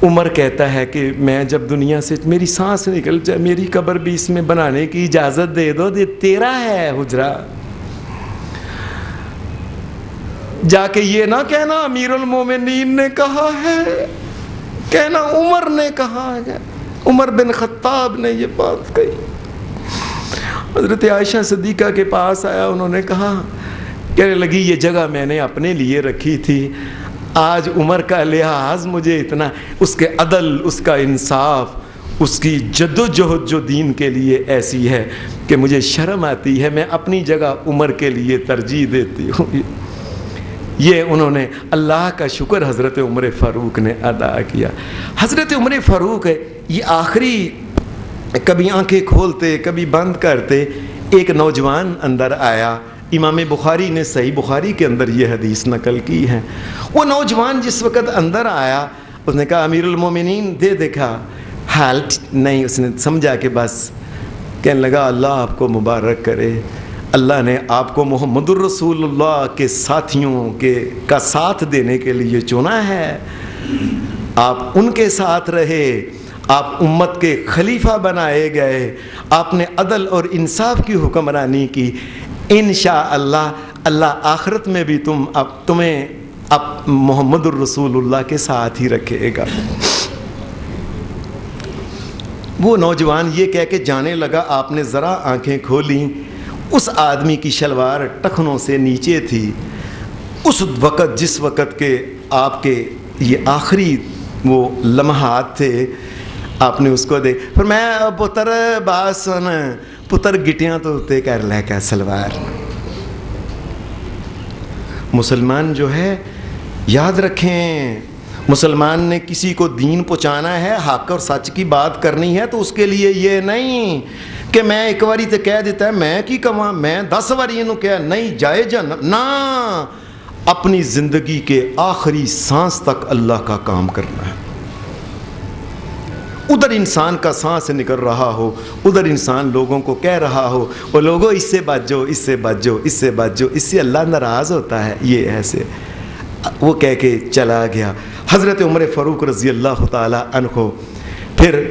عمر کہتا ہے کہ میں جب دنیا سے میری سانس نکل جائے میری قبر بھی اس میں بنانے کی اجازت دے دو، یہ تیرا ہے حجرہ۔ جا کے یہ نہ کہنا امیر المومنین نے کہا ہے، کہنا عمر نے کہا ہے، عمر بن خطاب نے یہ بات کہی۔ حضرت عائشہ صدیقہ کے پاس آیا، انہوں نے کہا، کہنے لگی یہ جگہ میں نے اپنے لیے رکھی تھی، آج عمر کا لحاظ مجھے اتنا، اس کے عدل، اس کا انصاف، اس کی جد و جہد جو دین کے لیے ایسی ہے کہ مجھے شرم آتی ہے، میں اپنی جگہ عمر کے لیے ترجیح دیتی ہوں۔ یہ انہوں نے اللہ کا شکر حضرت عمر فاروق نے ادا کیا۔ حضرت عمر فاروق یہ آخری کبھی آنکھیں کھولتے کبھی بند کرتے، ایک نوجوان اندر آیا، امام بخاری نے صحیح بخاری کے اندر یہ حدیث نقل کی ہے۔ وہ نوجوان جس وقت اندر آیا، اس نے کہا امیر المومنین دے دیکھا، حال نہیں، اس نے سمجھا کہ بس، کہنے لگا اللہ آپ کو مبارک کرے، اللہ نے آپ کو محمد الرسول اللہ کے ساتھیوں کا ساتھ دینے کے لیے چنا ہے، آپ ان کے ساتھ رہے، آپ امت کے خلیفہ بنائے گئے، آپ نے عدل اور انصاف کی حکمرانی کی، انشاءاللہ اللہ آخرت میں بھی تمہیں محمد الرسول اللہ کے ساتھ ہی رکھے گا۔ وہ نوجوان یہ کہہ کے جانے لگا، آپ نے ذرا آنکھیں کھولیں، اس آدمی کی شلوار ٹخنوں سے نیچے تھی۔ اس وقت جس وقت کے آپ کے یہ آخری وہ لمحات تھے، آپ نے اس کو دیکھ، پھر میں پتر بات سن، پتر گٹیاں تو تے کر لے کا سلوار۔ مسلمان جو ہے یاد رکھیں، مسلمان نے کسی کو دین پہنچانا ہے، حق اور سچ کی بات کرنی ہے، تو اس کے لیے یہ نہیں کہ میں ایک باری تے کہہ دیتا ہے میں کی کہاں، میں 10 باری انہوں کہا نہیں جائے جن نہ، اپنی زندگی کے آخری سانس تک اللہ کا کام کرنا ہے۔ ادھر انسان کا سانس نکل رہا ہو، ادھر انسان لوگوں کو کہہ رہا ہو، وہ لوگوں اس سے بچ جاؤ، اس سے بچ جاؤ، اس سے بچ جاؤ، اس سے اللہ ناراض ہوتا ہے، یہ ایسے وہ کہہ کے چلا گیا۔ حضرت عمر فاروق رضی اللہ تعالی عنہ، پھر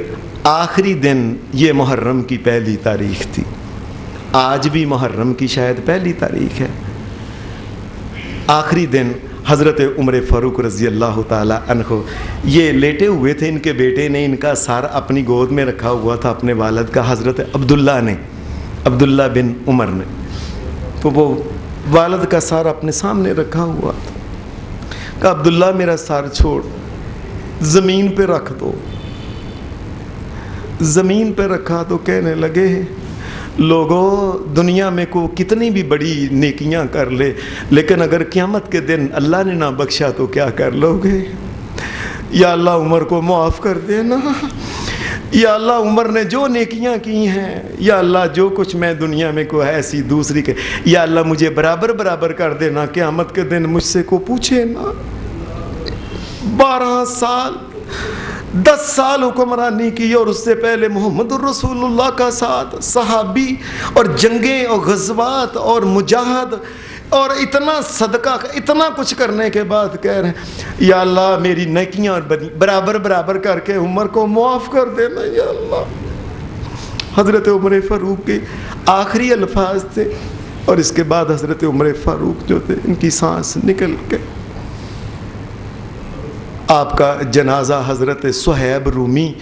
آخری دن یہ محرم کی پہلی تاریخ تھی، آج بھی محرم کی شاید پہلی تاریخ ہے۔ آخری دن حضرت عمر فاروق رضی اللہ تعالی عنہ یہ لیٹے ہوئے تھے، ان کے بیٹے نے ان کا سار اپنی گود میں رکھا ہوا تھا، اپنے والد کا، حضرت عبداللہ بن عمر نے، تو وہ والد کا سار اپنے سامنے رکھا ہوا تھا۔ کہا عبداللہ میرا سار چھوڑ، زمین پہ رکھ دو۔ زمین پہ رکھا تو کہنے لگے لوگوں دنیا میں کو کتنی بھی بڑی نیکیاں کر لے، لیکن اگر قیامت کے دن اللہ نے نہ بخشا تو کیا کر لو گے؟ یا اللہ عمر کو معاف کر دینا، یا اللہ عمر نے جو نیکیاں کی ہیں، یا اللہ جو کچھ میں دنیا میں کو ایسی دوسری کے، یا اللہ مجھے برابر کر دینا، قیامت کے دن مجھ سے کو پوچھے نا۔ 12 سال 10 سال حکمرانی کی، اور اس سے پہلے محمد الرسول اللہ کا ساتھ، صحابی اور جنگیں اور غزوات اور مجاہد اور اتنا صدقہ، اتنا کچھ کرنے کے بعد کہہ رہے ہیں یا اللہ میری نیکیاں اور برابر کر کے عمر کو معاف کر دینا یا اللہ۔ حضرت عمر فاروق کے آخری الفاظ تھے، اور اس کے بعد حضرت عمر فاروق جو تھے ان کی سانس نکل گئی۔ آپ کا جنازہ حضرت صہیب رومی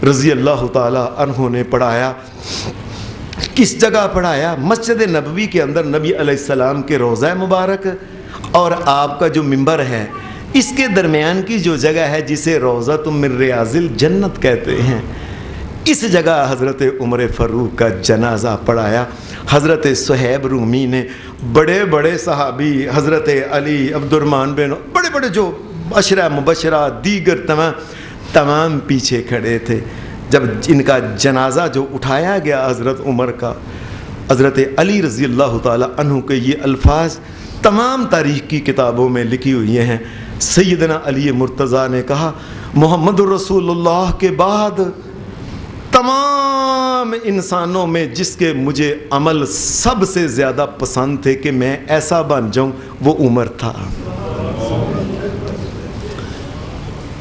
رضی اللہ تعالی عنہ نے پڑھایا۔ کس جگہ پڑھایا؟ مسجد نبوی کے اندر، نبی علیہ السلام کے روضہ مبارک اور آپ کا جو منبر ہے، اس کے درمیان کی جو جگہ ہے جسے روضۃ من ریاض الجنت کہتے ہیں، اس جگہ حضرت عمر فاروق کا جنازہ پڑھایا۔ حضرت صہیب رومی نے، بڑے صحابی، حضرت علی، عبد الرحمن بن، بڑے جو عشرہ مبشرہ دیگر تمام پیچھے کھڑے تھے۔ جب ان کا جنازہ جو اٹھایا گیا حضرت عمر کا، حضرت علی رضی اللہ تعالی عنہ کے یہ الفاظ تمام تاریخ کی کتابوں میں لکھی ہوئی ہیں۔ سیدنا علی مرتضیٰ نے کہا محمد الرسول اللہ کے بعد تمام تمام انسانوں میں جس کے مجھے عمل سب سے زیادہ پسند تھے کہ میں ایسا بن جاؤں، وہ عمر تھا۔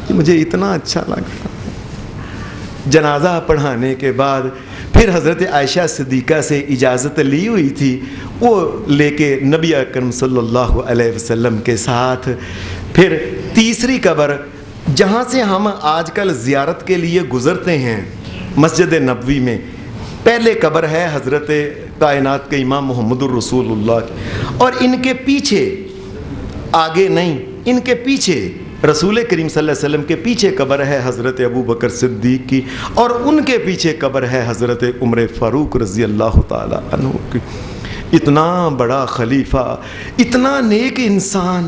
مجھے اتنا اچھا لگا۔ جنازہ پڑھانے کے بعد پھر حضرت عائشہ صدیقہ سے اجازت لی ہوئی تھی، وہ لے کے نبی اکرم صلی اللہ علیہ وسلم کے ساتھ پھر تیسری قبر جہاں سے ہم آج کل زیارت کے لیے گزرتے ہیں، مسجد نبوی میں پہلے قبر ہے حضرت کائنات کے امام محمد الرسول اللہ کی، اور ان کے پیچھے، آگے نہیں، ان کے پیچھے رسول کریم صلی اللہ علیہ وسلم کے پیچھے قبر ہے حضرت ابو بکر صدیق کی، اور ان کے پیچھے قبر ہے حضرت عمر فاروق رضی اللہ تعالی عنہ کی۔ اتنا بڑا خلیفہ، اتنا نیک انسان،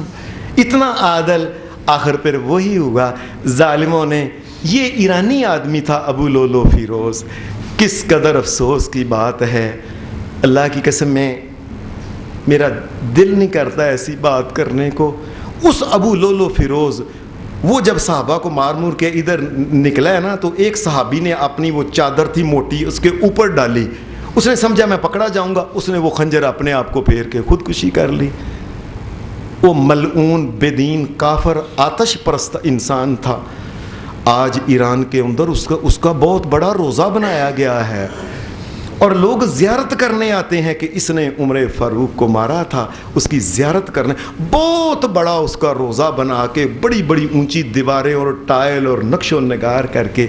اتنا عادل، آخر پر وہی ہوا۔ ظالموں نے، یہ ایرانی آدمی تھا ابو لولو فیروز، کس قدر افسوس کی بات ہے، اللہ کی قسم میں میرا دل نہیں کرتا ایسی بات کرنے کو۔ اس ابو لولو فیروز، وہ جب صحابہ کو مار مور کے ادھر نکلا ہے نا، تو ایک صحابی نے اپنی وہ چادر تھی موٹی اس کے اوپر ڈالی، اس نے سمجھا میں پکڑا جاؤں گا، اس نے وہ خنجر اپنے آپ کو پھیر کے خودکشی کر لی۔ وہ ملعون، بے دین، کافر، آتش پرست انسان تھا۔ آج ایران کے اندر اس کا بہت بڑا روزہ بنایا گیا ہے، اور لوگ زیارت کرنے آتے ہیں کہ اس نے عمر فاروق کو مارا تھا، اس کی زیارت کرنے، بہت بڑا اس کا روزہ بنا کے، بڑی بڑی اونچی دیواریں اور ٹائل اور نقش و نگار کر کے۔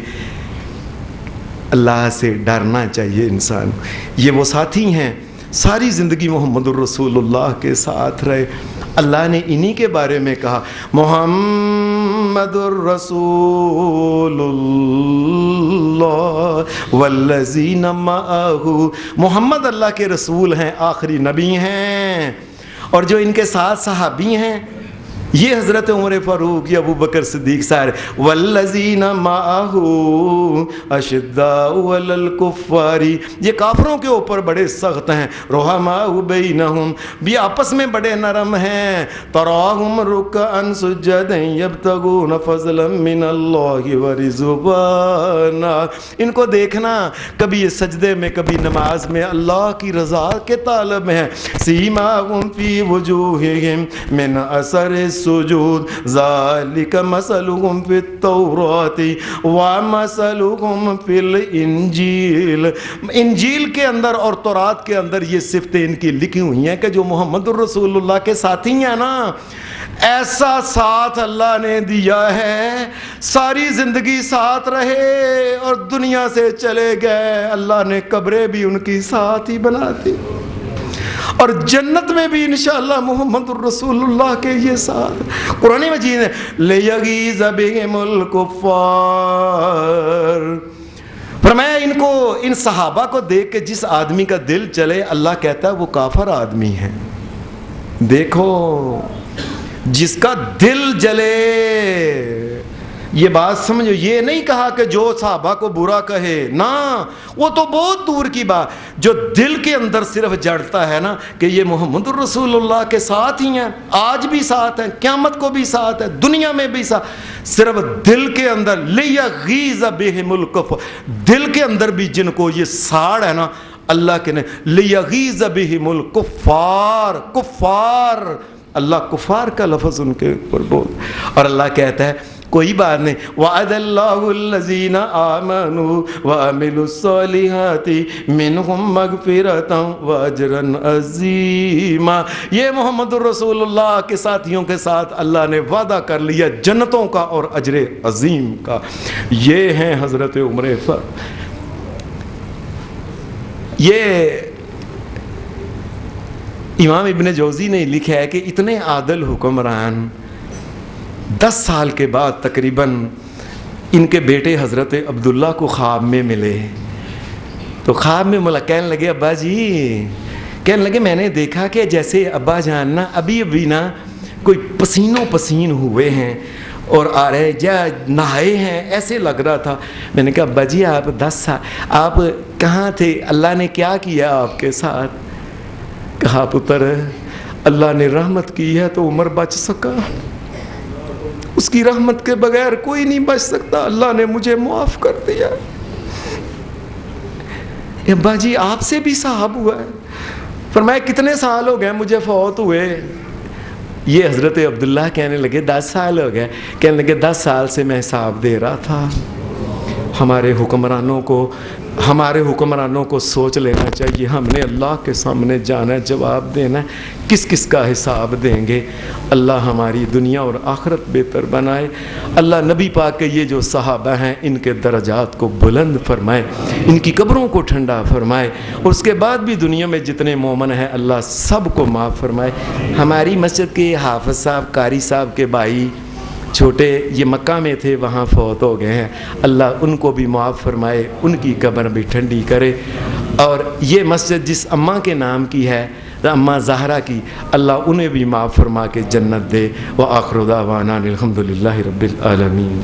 اللہ سے ڈرنا چاہیے انسان۔ یہ وہ ساتھی ہیں، ساری زندگی محمد الرسول اللہ کے ساتھ رہے۔ اللہ نے انہی کے بارے میں کہا، محمد الرسول اللہ والذین معہ، محمد اللہ کے رسول ہیں، آخری نبی ہیں، اور جو ان کے ساتھ صحابی ہیں یہ حضرت عمر فاروق، یہ ابو بکر صدیق سارے، والذین معہ اشداء علی الکفار، یہ کافروں کے اوپر بڑے سخت ہیں، رحماء بینہم، بھی آپس میں بڑے نرم ہیں، تراہم رکعا سجدا یبتغون فضلا من اللہ ورضوانا، ان کو دیکھنا کبھی یہ سجدے میں کبھی نماز میں اللہ کی رضا کے طالب ہیں، سیماہم فی وجوہہم من اثر السجود ذالک مثلهم فی التوراۃ ومثلهم فی الانجیل، انجیل کے اندر اور تورات کے اندر یہ صفتیں ان کی لکھی ہوئی ہیں کہ جو محمد الرسول اللہ کے ساتھی ہیں نا، ایسا ساتھ اللہ نے دیا ہے، ساری زندگی ساتھ رہے اور دنیا سے چلے گئے، اللہ نے قبریں بھی ان کی ساتھ ہی بنا دی، اور جنت میں بھی انشاءاللہ محمد الرسول اللہ کے یہ ساتھ۔ قرآن مجید ہے لِيَغِيظَ بِهِمُ الْكُفَّارِ، فرمایا ان صحابہ کو دیکھ کے جس آدمی کا دل چلے، اللہ کہتا ہے وہ کافر آدمی ہے۔ دیکھو جس کا دل جلے، یہ بات سمجھو، یہ نہیں کہا کہ جو صحابہ کو برا کہے، نہ، وہ تو بہت دور کی بات، جو دل کے اندر صرف جڑتا ہے نا کہ یہ محمد الرسول اللہ کے ساتھ ہی ہیں، آج بھی ساتھ ہیں، قیامت کو بھی ساتھ ہے، دنیا میں بھی ساتھ، صرف دل کے اندر لیغیظ بہم الکفر، دل کے اندر بھی جن کو یہ ساڑ ہے نا، اللہ کے نے لیغیظ بہم الکفار، کفار، اللہ کفار کا لفظ ان کے اوپر بول، اور اللہ کہتا ہے کوئی بات نہیں، وعد اللہ الذین آمنوا وعملوا الصالحات منہم مغفرۃ واجرا عظیما، یہ محمد الرسول اللہ کے ساتھیوں کے ساتھ اللہ نے وعدہ کر لیا جنتوں کا اور اجر عظیم کا۔ یہ ہیں حضرت عمر فاروق۔ یہ امام ابن جوزی نے لکھا ہے کہ اتنے عادل حکمران 10 سال کے بعد تقریباً ان کے بیٹے حضرت عبداللہ کو خواب میں ملے، تو خواب میں ملا، کہنے لگے ابا جی، کہنے لگے میں نے دیکھا کہ جیسے ابا جان نا ابھی نا کوئی پسینوں پسین ہوئے ہیں اور آ رہے یا نہائے ہیں، ایسے لگ رہا تھا۔ میں نے کہا ابا جی آپ 10 سال آپ کہاں تھے، اللہ نے کیا کیا آپ کے ساتھ؟ کہا پتر اللہ نے رحمت کی ہے تو عمر بچ سکا، اس کی رحمت کے بغیر کوئی نہیں بچ سکتا، اللہ نے مجھے معاف کر دیا۔ کہ ابا جی آپ سے بھی حساب ہوا ہے؟ فرمایا کتنے سال ہو گئے مجھے فوت ہوئے؟ یہ حضرت عبداللہ کہنے لگے 10 سال ہو گئے. کہنے لگے 10 سال سے میں حساب دے رہا تھا. ہمارے حکمرانوں کو سوچ لینا چاہیے، ہم نے اللہ کے سامنے جانا ہے، جواب دینا ہے، کس کس کا حساب دیں گے. اللہ ہماری دنیا اور آخرت بہتر بنائے. اللہ نبی پاک کے یہ جو صحابہ ہیں ان کے درجات کو بلند فرمائے، ان کی قبروں کو ٹھنڈا فرمائے، اور اس کے بعد بھی دنیا میں جتنے مومن ہیں اللہ سب کو معاف فرمائے. ہماری مسجد کے حافظ صاحب، قاری صاحب کے بھائی چھوٹے، یہ مکہ میں تھے، وہاں فوت ہو گئے ہیں. اللہ ان کو بھی معاف فرمائے، ان کی قبر بھی ٹھنڈی کرے. اور یہ مسجد جس اماں کے نام کی ہے، اماں زہرا کی، اللہ انہیں بھی معاف فرما کے جنت دے. وآخر دعوانا الحمدللہ رب العالمین.